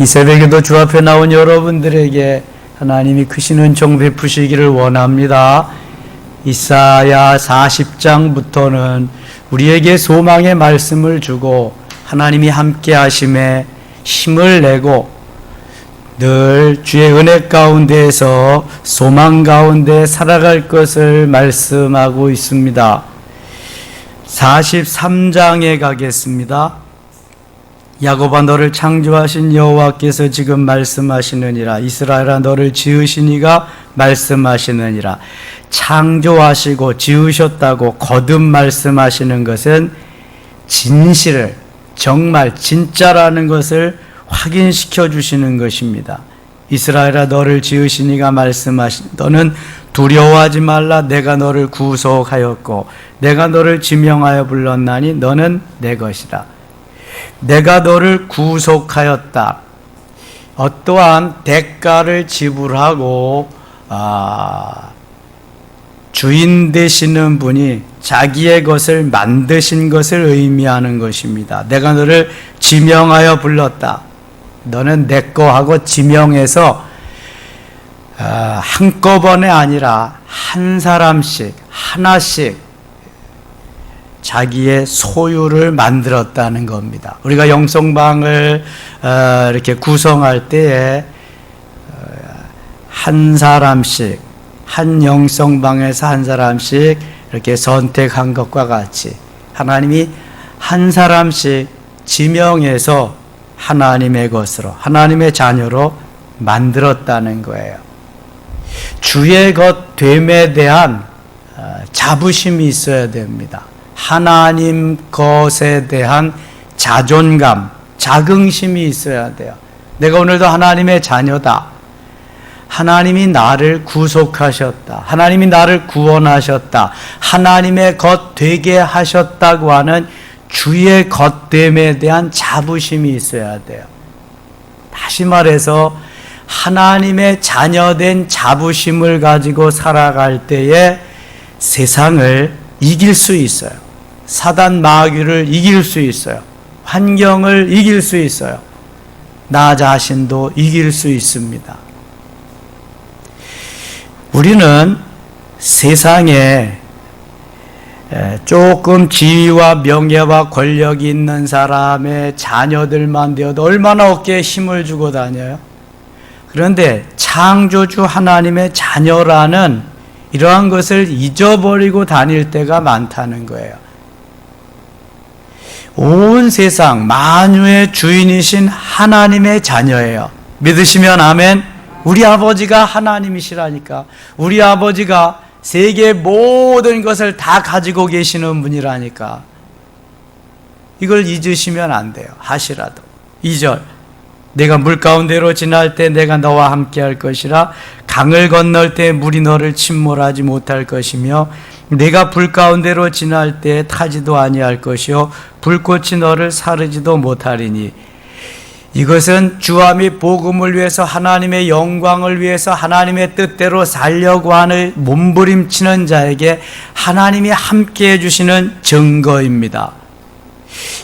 이 새벽에도 주 앞에 나온 여러분들에게 하나님이 크신 은총 베푸시기를 원합니다. 이사야 40장부터는 우리에게 소망의 말씀을 주고 하나님이 함께 하심에 힘을 내고 늘 주의 은혜 가운데에서 소망 가운데 살아갈 것을 말씀하고 있습니다. 43장에 가겠습니다. 야곱아 너를 창조하신 여호와께서 지금 말씀하시느니라. 이스라엘아 너를 지으신 이가 말씀하시느니라. 창조하시고 지으셨다고 거듭 말씀하시는 것은 진실을, 정말 진짜라는 것을 확인시켜 주시는 것입니다. 이스라엘아 너를 지으신 이가 말씀하신 너는 두려워하지 말라. 내가 너를 구속하였고 내가 너를 지명하여 불렀나니 너는 내 것이라. 내가 너를 구속하였다. 어떠한 대가를 지불하고 주인 되시는 분이 자기의 것을 만드신 것을 의미하는 것입니다. 내가 너를 지명하여 불렀다. 너는 내 거 하고 지명해서 한꺼번에 아니라 한 사람씩 하나씩 자기의 소유를 만들었다는 겁니다. 우리가 영성방을 이렇게 구성할 때에 한 사람씩, 한 영성방에서 한 사람씩 이렇게 선택한 것과 같이 하나님이 한 사람씩 지명해서 하나님의 것으로, 하나님의 자녀로 만들었다는 거예요. 주의 것 됨에 대한 자부심이 있어야 됩니다. 하나님 것에 대한 자존감, 자긍심이 있어야 돼요. 내가 오늘도 하나님의 자녀다. 하나님이 나를 구속하셨다. 하나님이 나를 구원하셨다. 하나님의 것 되게 하셨다고 하는 주의 것됨에 대한 자부심이 있어야 돼요. 다시 말해서 하나님의 자녀된 자부심을 가지고 살아갈 때에 세상을 이길 수 있어요. 사단 마귀를 이길 수 있어요. 환경을 이길 수 있어요. 나 자신도 이길 수 있습니다. 우리는 세상에 조금 지위와 명예와 권력이 있는 사람의 자녀들만 되어도 얼마나 어깨에 힘을 주고 다녀요. 그런데 창조주 하나님의 자녀라는 이러한 것을 잊어버리고 다닐 때가 많다는 거예요. 온 세상 만유의 주인이신 하나님의 자녀예요. 믿으시면 아멘. 우리 아버지가 하나님이시라니까. 우리 아버지가 세계 모든 것을 다 가지고 계시는 분이라니까. 이걸 잊으시면 안 돼요. 하시라도. 2절 내가 물 가운데로 지날 때 내가 너와 함께 할 것이라. 강을 건널 때 물이 너를 침몰하지 못할 것이며 내가 불 가운데로 지날 때 타지도 아니할 것이요 불꽃이 너를 사르지도 못하리니. 이것은 주와 및 복음을 위해서 하나님의 영광을 위해서 하나님의 뜻대로 살려고 하는 몸부림치는 자에게 하나님이 함께해 주시는 증거입니다.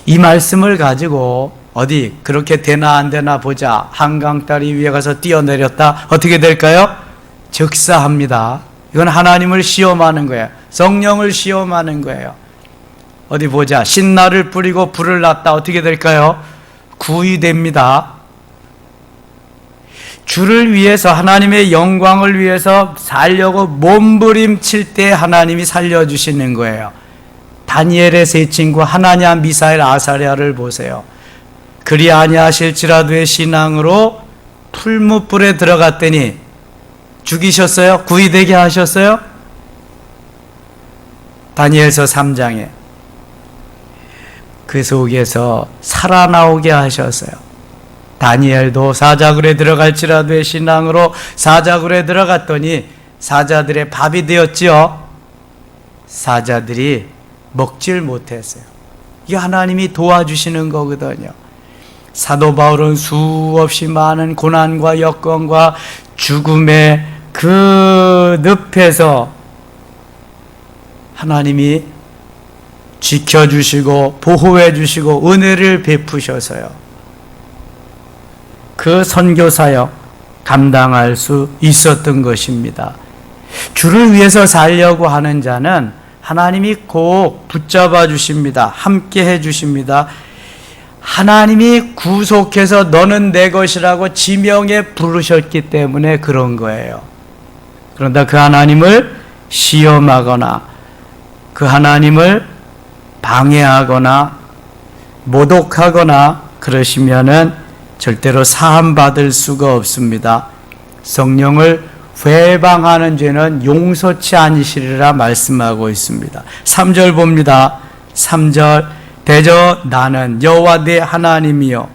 이 말씀을 가지고 어디 그렇게 되나 안 되나 보자. 한강다리 위에 가서 뛰어내렸다. 어떻게 될까요? 즉사합니다. 이건 하나님을 시험하는 거예요. 성령을 시험하는 거예요. 어디 보자. 신나를 뿌리고 불을 놨다. 어떻게 될까요? 구이됩니다. 주를 위해서 하나님의 영광을 위해서 살려고 몸부림칠 때 하나님이 살려주시는 거예요. 다니엘의 세 친구 하나냐 미사엘 아사랴를 보세요. 그리 아니하실지라도의 신앙으로 풀무불에 들어갔더니 죽이셨어요? 구이되게 하셨어요? 다니엘서 3장에 그 속에서 살아나오게 하셨어요. 다니엘도 사자굴에 들어갈지라도의 신앙으로 사자굴에 들어갔더니 사자들의 밥이 되었지요. 사자들이 먹질 못했어요. 이게 하나님이 도와주시는 거거든요. 사도 바울은 수없이 많은 고난과 여건과 죽음의 그 늪에서 하나님이 지켜주시고 보호해 주시고 은혜를 베푸셔서요. 그 그 선교사역 감당할 수 있었던 것입니다. 주를 위해서 살려고 하는 자는 하나님이 꼭 붙잡아 주십니다. 함께 해 주십니다. 하나님이 구속해서 너는 내 것이라고 지명에 부르셨기 때문에 그런 거예요. 그런데 그 하나님을 시험하거나 그 하나님을 방해하거나 모독하거나 그러시면은 절대로 사함받을 수가 없습니다. 성령을 회방하는 죄는 용서치 아니시리라 말씀하고 있습니다. 3절 봅니다. 3절 대저 나는 여호와 네 하나님이요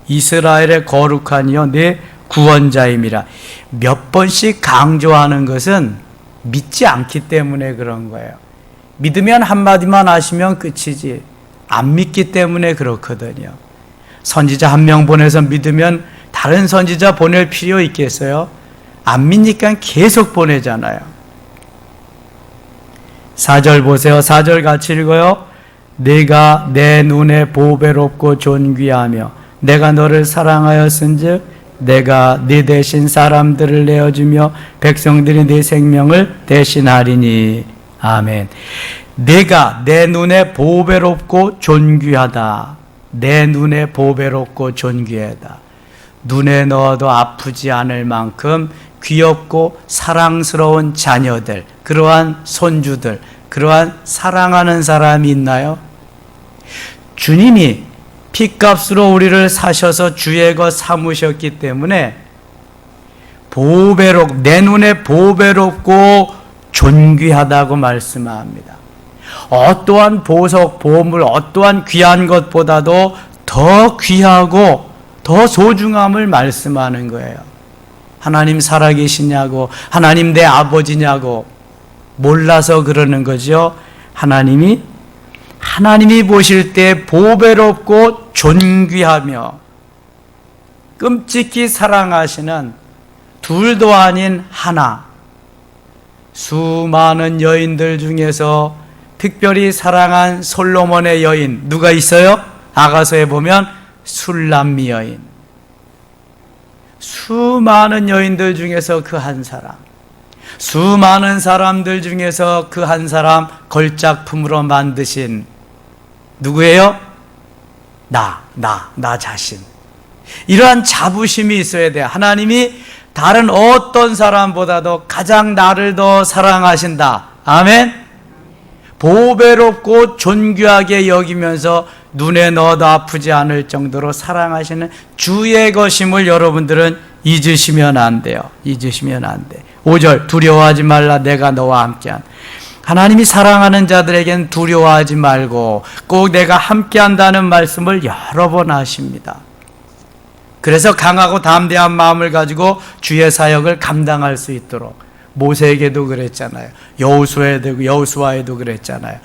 이스라엘의 거룩한 이요 네 구원자임이라. 몇 번씩 강조하는 것은 믿지 않기 때문에 그런 거예요. 믿으면 한마디만 하시면 끝이지 안 믿기 때문에 그렇거든요. 선지자 한 명 보내서 믿으면 다른 선지자 보낼 필요 있겠어요? 안 믿으니까 계속 보내잖아요. 4절 보세요. 4절 같이 읽어요. 네가 내 눈에 보배롭고 존귀하며 내가 너를 사랑하였은즉 내가 네 대신 사람들을 내어주며 백성들이 네 생명을 대신하리니. 아멘. 내가 내 눈에 보배롭고 존귀하다. 내 눈에 보배롭고 존귀하다. 눈에 넣어도 아프지 않을 만큼 귀엽고 사랑스러운 자녀들, 그러한 손주들, 그러한 사랑하는 사람이 있나요? 주님이 핏값으로 우리를 사셔서 주의 것 삼으셨기 때문에 내 눈에 보배롭고 존귀하다고 말씀합니다. 어떠한 보석, 보물, 어떠한 귀한 것보다도 더 귀하고 더 소중함을 말씀하는 거예요. 하나님 살아계시냐고, 하나님 내 아버지냐고 몰라서 그러는 거죠. 하나님이 보실 때 보배롭고 존귀하며 끔찍히 사랑하시는 둘도 아닌 하나, 수많은 여인들 중에서 특별히 사랑한 솔로몬의 여인 누가 있어요? 아가서에 보면 술람미 여인. 수많은 여인들 중에서 그 한 사람, 수많은 사람들 중에서 그 한 사람 걸작품으로 만드신 누구예요? 나 자신. 이러한 자부심이 있어야 돼요. 하나님이 다른 어떤 사람보다도 가장 나를 더 사랑하신다. 아멘. 보배롭고 존귀하게 여기면서 눈에 넣어도 아프지 않을 정도로 사랑하시는 주의 것임을 여러분들은 잊으시면 안 돼요. 잊으시면 안 돼. 5절 두려워하지 말라 내가 너와 함께한. 하나님이 사랑하는 자들에게는 두려워하지 말고 꼭 내가 함께한다는 말씀을 여러 번 하십니다. 그래서 강하고 담대한 마음을 가지고 주의 사역을 감당할 수 있도록 모세에게도 그랬잖아요. 여호수아에도 그랬잖아요.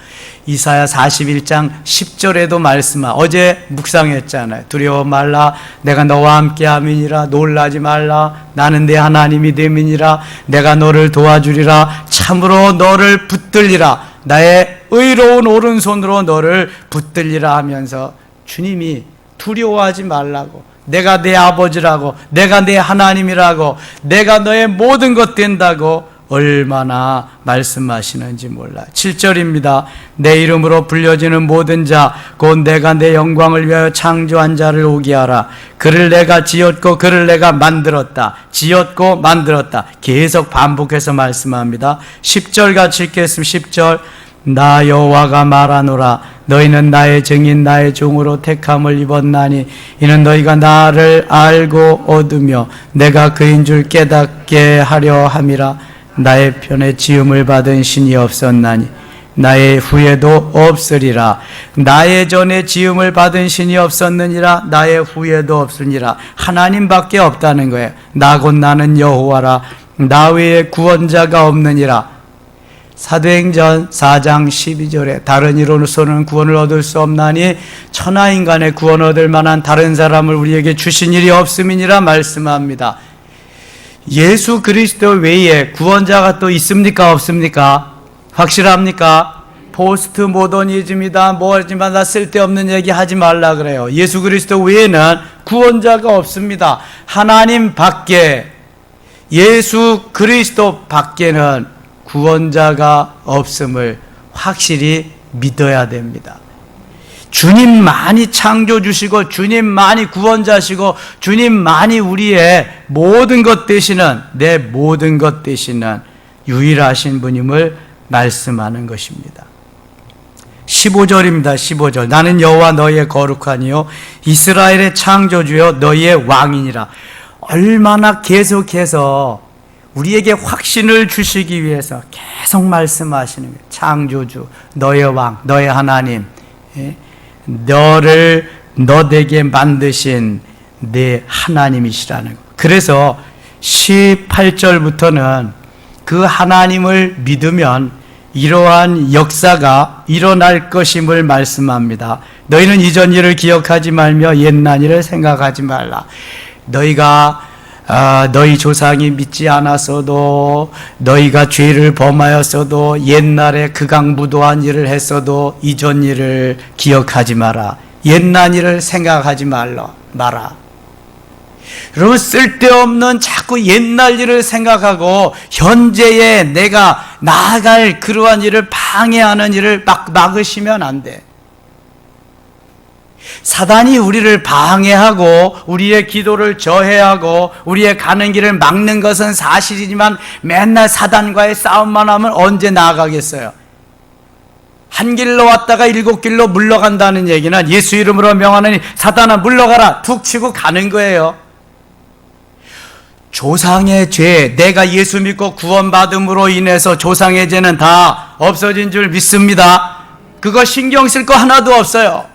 이사야 41장 10절에도 어제 묵상했잖아요. 두려워 말라 내가 너와 함께함이니라. 놀라지 말라 나는 내 하나님이 됨이니라. 내가 너를 도와주리라. 참으로 너를 붙들리라. 나의 의로운 오른손으로 너를 붙들리라 하면서 주님이 두려워하지 말라고, 내가 내 아버지라고, 내가 내 하나님이라고, 내가 너의 모든 것 된다고 얼마나 말씀하시는지 몰라. 7절입니다. 내 이름으로 불려지는 모든 자 곧 내가 내 영광을 위하여 창조한 자를 오게 하라. 그를 내가 지었고 그를 내가 만들었다. 지었고 만들었다. 계속 반복해서 말씀합니다. 10절 같이 읽겠습니다. 10절 나 여호와가 말하노라. 너희는 나의 증인 나의 종으로 택함을 입었나니 이는 너희가 나를 알고 얻으며 내가 그인 줄 깨닫게 하려 함이라. 나의 편에 지음을 받은 신이 없었나니 나의 후에도 없으리라. 나의 전에 지음을 받은 신이 없었느니라. 나의 후에도 없으니라. 하나님밖에 없다는 거예요. 나 곧 나는 여호와라. 나 외에 구원자가 없느니라. 사도행전 4장 12절에 다른 이로서는 구원을 얻을 수 없나니 천하인간의 구원 얻을 만한 다른 사람을 우리에게 주신 일이 없음이니라 말씀합니다. 예수 그리스도 외에 구원자가 또 있습니까? 없습니까? 확실합니까? 포스트 모더니즘이다 뭐지만 다 쓸데없는 얘기 하지 말라 그래요. 예수 그리스도 외에는 구원자가 없습니다. 하나님 밖에, 예수 그리스도 밖에는 구원자가 없음을 확실히 믿어야 됩니다. 주님만이 창조주시고 주님만이 구원자시고 주님만이 우리의 모든 것 되시는, 내 모든 것 되시는 유일하신 분임을 말씀하는 것입니다. 15절입니다. 15절. 나는 여호와 너희의 거룩하니요 이스라엘의 창조주여 너희의 왕이니라. 얼마나 계속해서 우리에게 확신을 주시기 위해서 계속 말씀하시는 거예요. 창조주, 너의 왕, 너의 하나님, 너를 너되게 만드신 내 하나님이시라는 거. 그래서 18절부터는 그 하나님을 믿으면 이러한 역사가 일어날 것임을 말씀합니다. 너희는 이전 일을 기억하지 말며 옛날 일을 생각하지 말라. 너희가 너희 조상이 믿지 않았어도, 너희가 죄를 범하였어도, 옛날에 극악무도한 일을 했어도 이전 일을 기억하지 마라. 옛날 일을 생각하지 마라. 여러분, 쓸데없는 자꾸 옛날 일을 생각하고 현재에 내가 나아갈 그러한 일을 방해하는 일을 막으시면 안 돼. 사단이 우리를 방해하고 우리의 기도를 저해하고 우리의 가는 길을 막는 것은 사실이지만 맨날 사단과의 싸움만 하면 언제 나아가겠어요? 한 길로 왔다가 일곱 길로 물러간다는 얘기는 예수 이름으로 명하느니 사단아 물러가라 툭 치고 가는 거예요. 조상의 죄, 내가 예수 믿고 구원받음으로 인해서 조상의 죄는 다 없어진 줄 믿습니다. 그거 신경 쓸 거 하나도 없어요.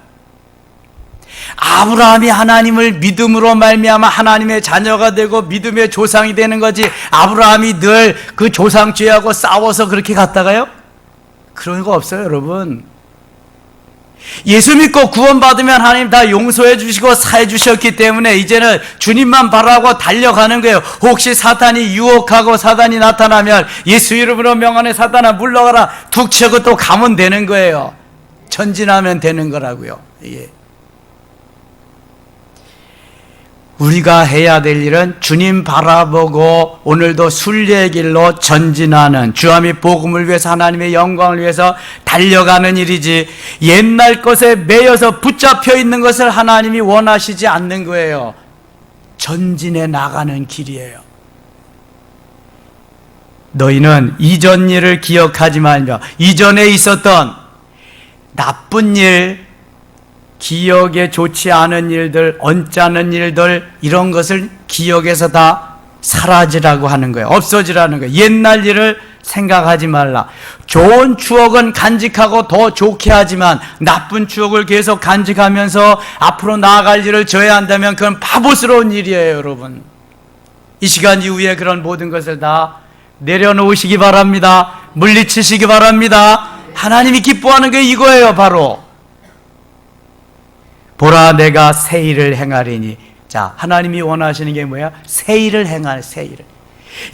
아브라함이 하나님을 믿음으로 말미암아 하나님의 자녀가 되고 믿음의 조상이 되는 거지, 아브라함이 늘 그 조상 죄하고 싸워서 그렇게 갔다가요? 그런 거 없어요, 여러분. 예수 믿고 구원받으면 하나님 다 용서해 주시고 사해 주셨기 때문에 이제는 주님만 바라고 달려가는 거예요. 혹시 사탄이 유혹하고 사단이 나타나면 예수 이름으로 명하네 사탄아 물러가라 툭 치고 또 가면 되는 거예요. 전진하면 되는 거라고요. 예. 우리가 해야 될 일은 주님 바라보고 오늘도 순례의 길로 전진하는, 주와 및 복음을 위해서 하나님의 영광을 위해서 달려가는 일이지, 옛날 것에 매여서 붙잡혀 있는 것을 하나님이 원하시지 않는 거예요. 전진해 나가는 길이에요. 너희는 이전 일을 기억하지 말며, 이전에 있었던 나쁜 일, 기억에 좋지 않은 일들, 언짢은 일들, 이런 것을 기억에서 다 사라지라고 하는 거예요. 없어지라는 거예요. 옛날 일을 생각하지 말라. 좋은 추억은 간직하고 더 좋게 하지만 나쁜 추억을 계속 간직하면서 앞으로 나아갈 일을 져야 한다면 그건 바보스러운 일이에요, 여러분. 이 시간 이후에 그런 모든 것을 다 내려놓으시기 바랍니다. 물리치시기 바랍니다. 하나님이 기뻐하는 게 이거예요, 바로. 보라 내가 새 일을 행하리니. 자, 하나님이 원하시는 게 뭐야? 새 일을 행하는, 새 일을.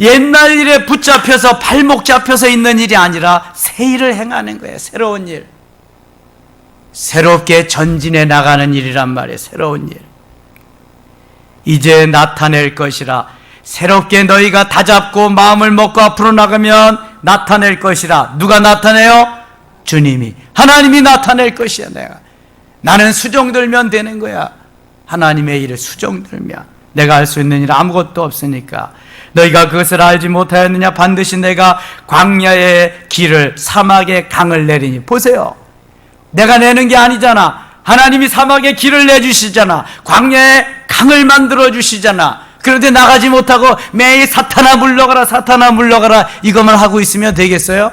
옛날 일에 붙잡혀서 발목 잡혀서 있는 일이 아니라 새 일을 행하는 거예요. 새로운 일. 새롭게 전진해 나가는 일이란 말이에요. 새로운 일. 이제 나타낼 것이라. 새롭게 너희가 다잡고 마음을 먹고 앞으로 나가면 나타낼 것이라. 누가 나타내요? 주님이. 하나님이 나타낼 것이야. 나는 수종 들면 되는 거야. 하나님의 일을 수종 들면. 내가 할 수 있는 일 아무것도 없으니까. 너희가 그것을 알지 못하였느냐? 반드시 내가 광야의 길을, 사막의 강을 내리니. 보세요. 내가 내는 게 아니잖아. 하나님이 사막의 길을 내주시잖아. 광야의 강을 만들어 주시잖아. 그런데 나가지 못하고 매일 사탄아 물러가라, 사탄아 물러가라 이것만 하고 있으면 되겠어요?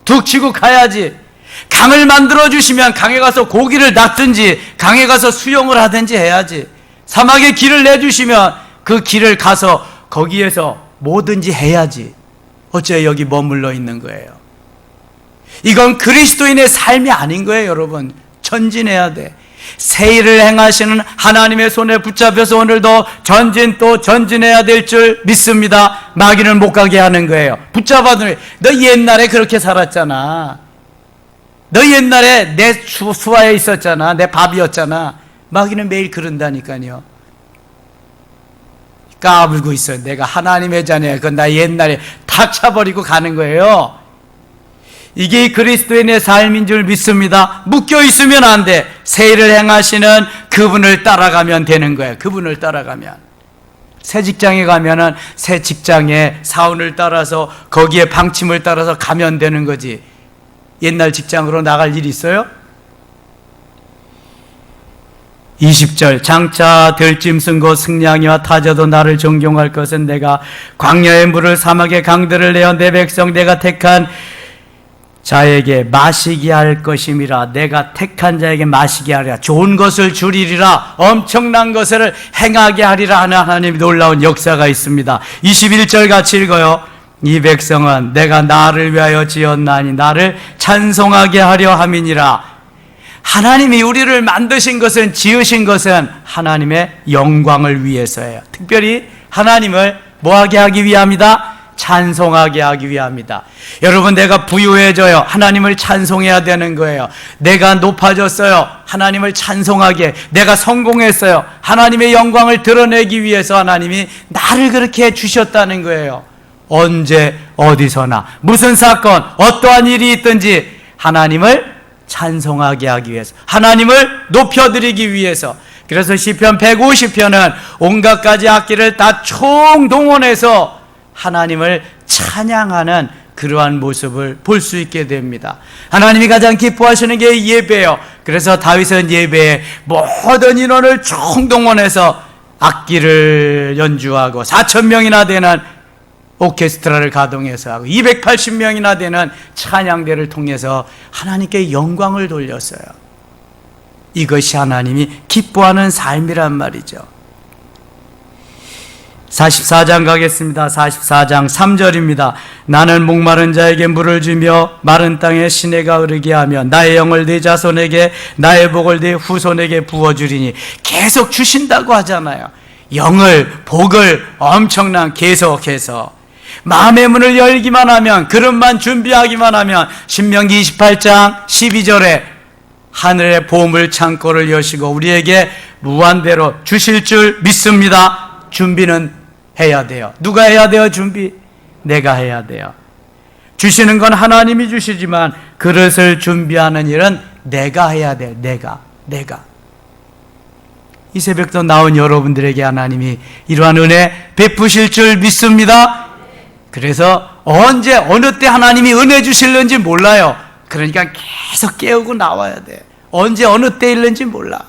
툭 치고 가야지. 강을 만들어 주시면 강에 가서 고기를 낚든지 강에 가서 수영을 하든지 해야지. 사막에 길을 내주시면 그 길을 가서 거기에서 뭐든지 해야지. 어째 여기 머물러 있는 거예요? 이건 그리스도인의 삶이 아닌 거예요, 여러분. 전진해야 돼. 새 일을 행하시는 하나님의 손에 붙잡혀서 오늘도 전진 또 전진해야 될 줄 믿습니다. 마귀는 못 가게 하는 거예요. 붙잡아도 너 옛날에 그렇게 살았잖아. 너 옛날에 내 수하에 있었잖아. 내 밥이었잖아. 마귀는 매일 그런다니까요. 까불고 있어요. 내가 하나님의 자녀야. 그건 나 옛날에 다 차버리고 가는 거예요. 이게 그리스도인의 삶인 줄 믿습니다. 묶여 있으면 안 돼. 새 일을 행하시는 그분을 따라가면 되는 거예요. 그분을 따라가면. 새 직장에 가면은 새 직장의 사원을 따라서 거기에 방침을 따라서 가면 되는 거지. 옛날 직장으로 나갈 일이 있어요? 20절 장차 들짐승 곧 승냥이와 타자도 나를 존경할 것은 내가 광야의 물을 사막의 강들을 내어 내 백성 내가 택한 자에게 마시게 할 것임이라. 내가 택한 자에게 마시게 하리라. 좋은 것을 주리리라. 엄청난 것을 행하게 하리라 하는 하나님의 놀라운 역사가 있습니다. 21절 같이 읽어요. 이 백성은 내가 나를 위하여 지었나니 나를 찬송하게 하려 함이니라. 하나님이 우리를 만드신 것은, 지으신 것은 하나님의 영광을 위해서예요. 특별히 하나님을 뭐하게 하기 위함이다? 찬송하게 하기 위함이다. 여러분, 내가 부유해져요. 하나님을 찬송해야 되는 거예요. 내가 높아졌어요. 하나님을 찬송하게. 내가 성공했어요. 하나님의 영광을 드러내기 위해서 하나님이 나를 그렇게 해주셨다는 거예요. 언제 어디서나 무슨 사건 어떠한 일이 있든지 하나님을 찬송하게 하기 위해서, 하나님을 높여드리기 위해서. 그래서 시편 150편은 온갖 가지 악기를 다 총동원해서 하나님을 찬양하는 그러한 모습을 볼 수 있게 됩니다. 하나님이 가장 기뻐하시는 게 예배예요. 그래서 다윗은 예배에 모든 인원을 총동원해서 악기를 연주하고 4,000명이나 되는 오케스트라를 가동해서 하고 280명이나 되는 찬양대를 통해서 하나님께 영광을 돌렸어요. 이것이 하나님이 기뻐하는 삶이란 말이죠. 44장 가겠습니다. 44장 3절입니다. 나는 목마른 자에게 물을 주며 마른 땅에 시내가 흐르게 하며 나의 영을 네 자손에게 나의 복을 네 후손에게 부어주리니. 계속 주신다고 하잖아요. 영을, 복을 엄청난 계속해서 마음의 문을 열기만 하면, 그릇만 준비하기만 하면 신명기 28장 12절에 하늘의 보물 창고를 여시고 우리에게 무한대로 주실 줄 믿습니다. 준비는 해야 돼요. 누가 해야 돼요? 준비? 내가 해야 돼요. 주시는 건 하나님이 주시지만 그릇을 준비하는 일은 내가 해야 돼요. 내가. 이 새벽도 나온 여러분들에게 하나님이 이러한 은혜 베푸실 줄 믿습니다. 그래서 언제 어느 때 하나님이 은혜 주실는지 몰라요. 그러니까 계속 깨우고 나와야 돼. 언제 어느 때 있는지 몰라.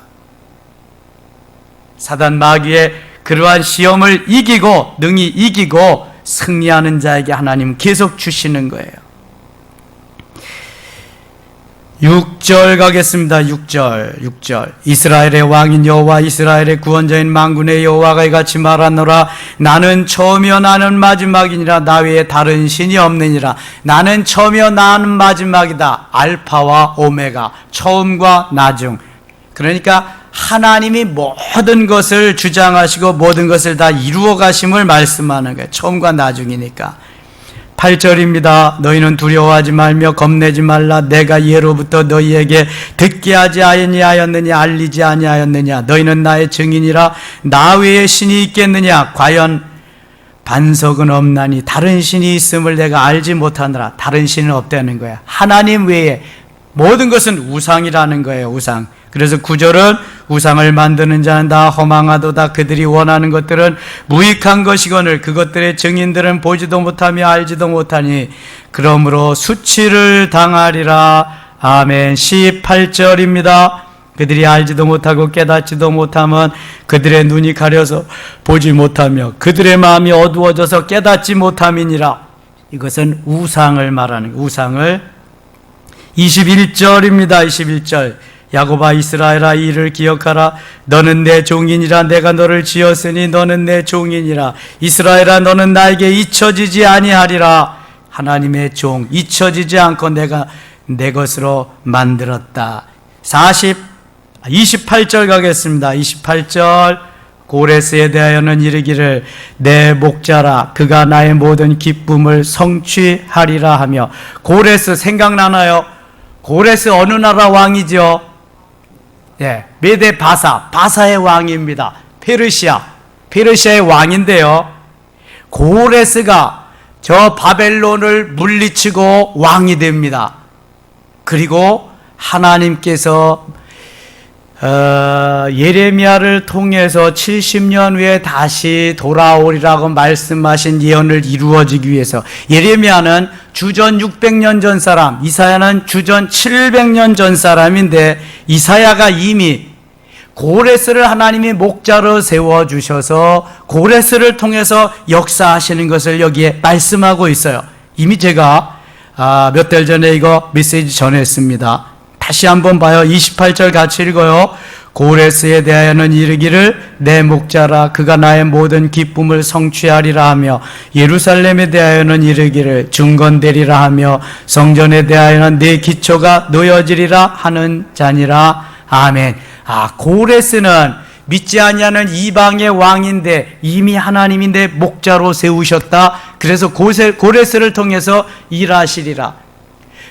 사단 마귀의 그러한 시험을 이기고 능히 이기고 승리하는 자에게 하나님 계속 주시는 거예요. 6절 가겠습니다. 6절 이스라엘의 왕인 여호와, 이스라엘의 구원자인 만군의 여호와가 이같이 말하노라. 나는 처음이요 나는 마지막이니라. 나 외에 다른 신이 없느니라. 나는 처음이요 나는 마지막이다. 알파와 오메가, 처음과 나중. 그러니까 하나님이 모든 것을 주장하시고 모든 것을 다 이루어 가심을 말씀하는 거예요. 처음과 나중이니까. 8절입니다. 너희는 두려워하지 말며 겁내지 말라. 내가 예로부터 너희에게 듣게 하지 아니하였느냐, 알리지 아니하였느냐. 너희는 나의 증인이라. 나 외에 신이 있겠느냐. 과연 반석은 없나니 다른 신이 있음을 내가 알지 못하느라. 다른 신은 없다는 거야. 하나님 외에 모든 것은 우상이라는 거예요. 우상. 그래서 9절은 우상을 만드는 자는 다 허망하도다. 그들이 원하는 것들은 무익한 것이거늘 그것들의 증인들은 보지도 못하며 알지도 못하니 그러므로 수치를 당하리라. 아멘. 18절입니다. 그들이 알지도 못하고 깨닫지도 못하면 그들의 눈이 가려서 보지 못하며 그들의 마음이 어두워져서 깨닫지 못함이니라. 이것은 우상을 말하는 거예요. 우상을. 21절입니다. 21절. 야곱아 이스라엘아 이를 기억하라. 너는 내 종이니라. 내가 너를 지었으니 너는 내 종이니라. 이스라엘아 너는 나에게 잊혀지지 아니하리라. 하나님의 종, 잊혀지지 않고 내가 내 것으로 만들었다. 28절 가겠습니다. 28절. 고레스에 대하여는 이르기를 내 목자라. 그가 나의 모든 기쁨을 성취하리라 하며. 고레스 생각나나요? 고레스 어느 나라 왕이죠? 예, 메데 바사의 왕입니다. 페르시아의 왕인데요. 고레스가 저 바벨론을 물리치고 왕이 됩니다. 그리고 하나님께서 예레미야를 통해서 70년 후에 다시 돌아오리라고 말씀하신 예언을 이루어지기 위해서, 예레미야는 주전 600년 전 사람, 이사야는 주전 700년 전 사람인데, 이사야가 이미 고레스를 하나님이 목자로 세워주셔서 고레스를 통해서 역사하시는 것을 여기에 말씀하고 있어요. 이미 제가 몇 달 전에 이거 메시지 전했습니다. 다시 한번 봐요. 28절 같이 읽어요. 고레스에 대하여는 이르기를 내 목자라 그가 나의 모든 기쁨을 성취하리라 하며, 예루살렘에 대하여는 이르기를 중건되리라 하며, 성전에 대하여는 내 기초가 놓여지리라 하는 자니라. 아멘. 고레스는 믿지 아니하는 이방의 왕인데 이미 하나님이 내 목자로 세우셨다. 그래서 고레스를 통해서 일하시리라.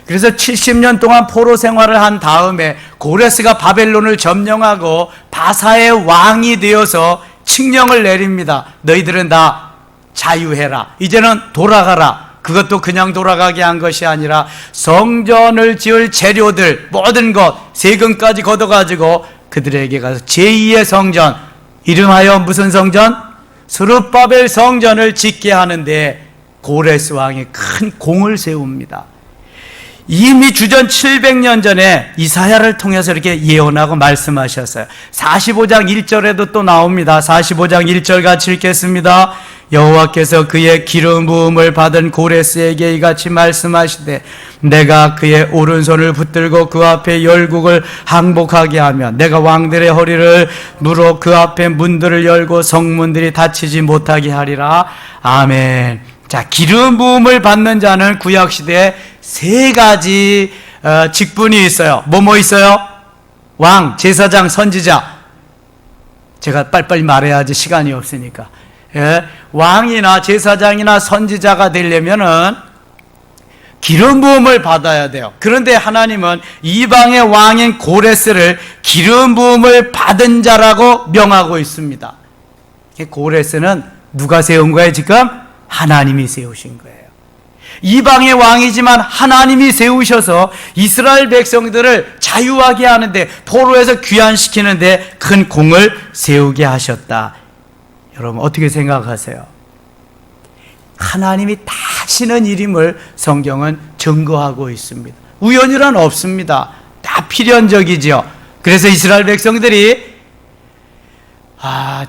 그래서 70년 동안 포로 생활을 한 다음에 고레스가 바벨론을 점령하고 바사의 왕이 되어서 칙령을 내립니다. 너희들은 다 자유해라. 이제는 돌아가라. 그것도 그냥 돌아가게 한 것이 아니라 성전을 지을 재료들, 모든 것, 세금까지 걷어가지고 그들에게 가서 제2의 성전, 이름하여 무슨 성전? 스룹바벨 성전을 짓게 하는데 고레스 왕이 큰 공을 세웁니다. 이미 주전 700년 전에 이사야를 통해서 이렇게 예언하고 말씀하셨어요. 45장 1절에도 또 나옵니다. 45장 1절 같이 읽겠습니다. 여호와께서 그의 기름 부음을 받은 고레스에게 이같이 말씀하시되 내가 그의 오른손을 붙들고 그 앞에 열국을 항복하게 하며 내가 왕들의 허리를 물어 그 앞에 문들을 열고 성문들이 닫히지 못하게 하리라. 아멘. 자, 기름 부음을 받는 자는 구약시대에 세 가지 직분이 있어요. 뭐 있어요? 왕, 제사장, 선지자. 제가 빨리빨리 말해야지 시간이 없으니까. 예, 왕이나 제사장이나 선지자가 되려면은 기름 부음을 받아야 돼요. 그런데 하나님은 이방의 왕인 고레스를 기름 부음을 받은 자라고 명하고 있습니다. 고레스는 누가 세운 거예요? 지금 하나님이 세우신 거예요. 이방의 왕이지만 하나님이 세우셔서 이스라엘 백성들을 자유하게 하는데, 포로에서 귀환시키는데 큰 공을 세우게 하셨다. 여러분 어떻게 생각하세요? 하나님이 다 하시는 일임을 성경은 증거하고 있습니다. 우연이란 없습니다. 다 필연적이죠. 그래서 이스라엘 백성들이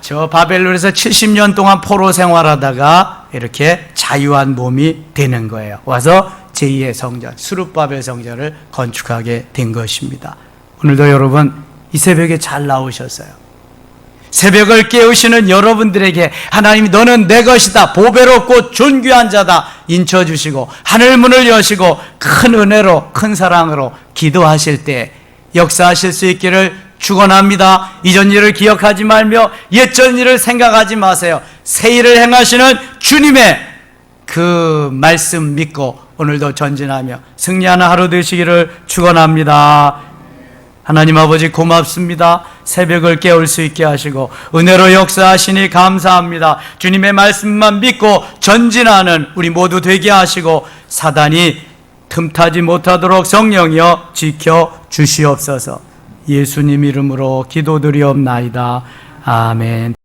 저 바벨론에서 70년 동안 포로 생활하다가 이렇게 자유한 몸이 되는 거예요. 와서 제2의 성전, 스룹바벨 성전을 건축하게 된 것입니다. 오늘도 여러분 이 새벽에 잘 나오셨어요. 새벽을 깨우시는 여러분들에게 하나님이 너는 내 것이다, 보배롭고 존귀한 자다 인쳐주시고 하늘문을 여시고 큰 은혜로 큰 사랑으로 기도하실 때 역사하실 수 있기를 축원합니다. 이전 일을 기억하지 말며 옛전 일을 생각하지 마세요. 새 일을 행하시는 주님의 그 말씀 믿고 오늘도 전진하며 승리하는 하루 되시기를 축원합니다. 하나님 아버지 고맙습니다. 새벽을 깨울 수 있게 하시고 은혜로 역사하시니 감사합니다. 주님의 말씀만 믿고 전진하는 우리 모두 되게 하시고 사단이 틈타지 못하도록 성령이여 지켜 주시옵소서. 예수님 이름으로 기도드리옵나이다. 아멘.